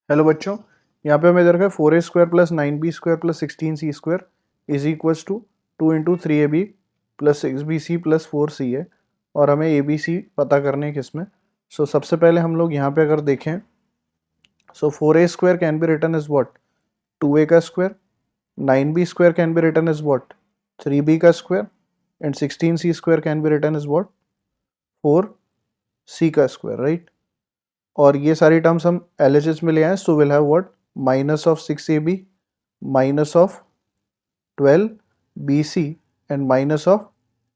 Hello बच्चों, यहाँ पे हमें दे रखा है 4a² plus 9b² plus 16c² is equals to 2 into 3ab plus 6bc plus 4c है और हमें abc पता करने हैं किसमें। सो सबसे पहले हम लोग यहाँ पे अगर देखें, so 4a² can be written is what 2a का square, 9b² can be written is what 3b का square and 16c² can be written is what 4c का स्क्वायर, राइट। और ये सारी टर्म्स हम LHS में ले आए, so will have what minus of 6ab minus of 12bc and minus of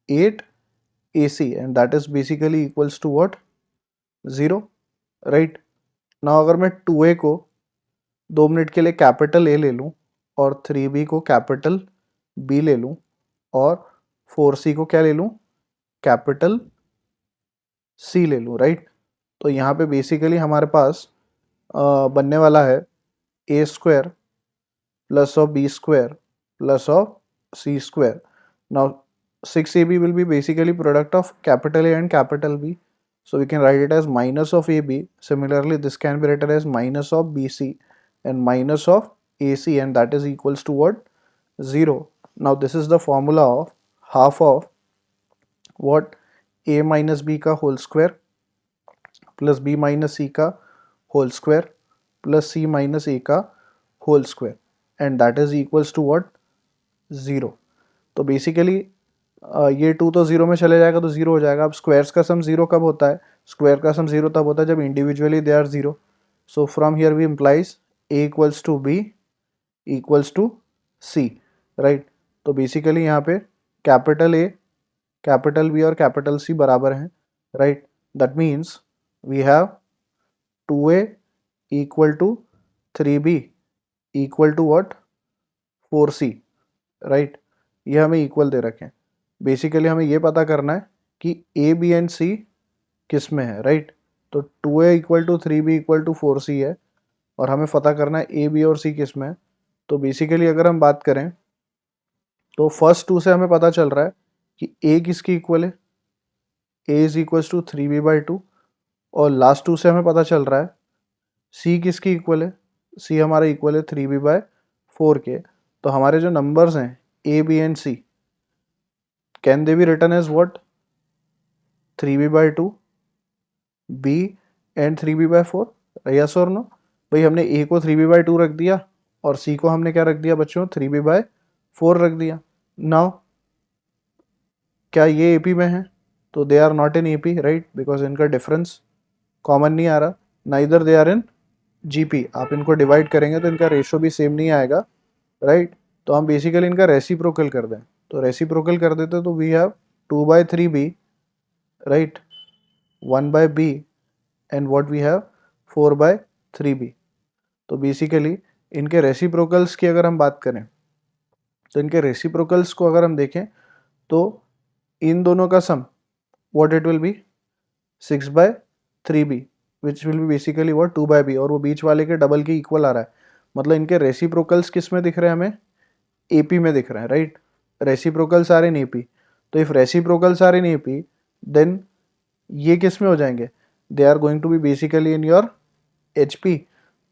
8ac and that is basically equals to what 0, right. Now अगर मैं 2a को 2 मिनट के लिए कैपिटल A ले लूँ और 3b को कैपिटल B ले लूँ और 4c को क्या ले लूँ कैपिटल C ले लूँ, राइट। तो यहाँ पे बेसिकली हमारे पास बनने वाला है a² plus of b² plus of c². Now 6ab will be basically product of capital A and capital B, so we can write it as minus of AB. Similarly this can be written as minus of BC and minus of AC, and that is equals to what 0. Now this is the formula of half of what a minus b का whole square plus b minus c का whole square plus c minus a का whole square and that is equals to what 0. तो basically ये 2 तो 0 में चले जाएगा तो 0 हो जाएगा. अब स्क्वायर्स का सम 0 कब होता है? स्क्वायर का सम 0 तब होता है जब individually they are 0. So from here we implies a equals to b equals to c, right. तो बेसिकली यहाँ पे कैपिटल A कैपिटल B और कैपिटल C बराबर हैं, right. That means we have 2a equal to 3b equal to what 4c, right. ये हमें equal दे रखे हैं. बेसिकली हमें ये पता करना है कि a b एंड c किस में है, राइट. तो 2a equal to 3b equal to 4c है और हमें पता करना है a b और c किस में है. तो बेसिकली अगर हम बात करें तो फर्स्ट 2 से हमें पता चल रहा है कि a किसकी इक्वल है, a is equals to 3b/2 और लास्ट 2 से हमें पता चल रहा है c किसकी इक्वल है, c हमारा इक्वल है 3b/4 के. तो हमारे जो नंबर्स हैं a b and c can they be written as what 3b/2 b and 3b/4, yes और नो. भाई हमने a को 3b/2 रख दिया और c को हमने क्या रख दिया बच्चों 3b/4 रख दिया. नाउ क्या ये AP में है? तो they are not in AP, right, because इनका डिफरेंस कॉमन नहीं आ रहा. Neither they are in GP. आप इनको डिवाइड करेंगे तो इनका रेशो भी सेम नहीं आएगा, राइट. तो हम बेसिकली इनका रेसिप्रोकल कर दें, तो रेसिप्रोकल कर देते तो we have 2/3b, right, 1/b and what we have 4/3b. तो बेसिकली इनके रेसिप्रोकल्स की अगर हम बात करें तो इनके रेसिप्रोकल्स को अगर हम देखें तो इन दोनों का sum what it will be 6/3b which will be basically what 2/b, और वो बीच वाले के डबल के इक्वल आ रहा है. मतलब इनके रेसिप्रोकल्स किस में दिख रहे हैं हमें AP में दिख रहे हैं, right. Reciprocals are in AP. तो if reciprocals are in AP then ये किस में हो जाएंगे, they are going to be basically in your HP,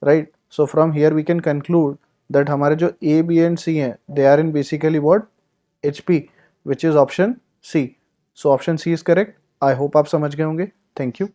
right. So from here we can conclude that हमारे जो A B एंड C हैं they are in basically what HP, which is option C. So option C is correct. I hope आप समझ गए होंगे. Thank you.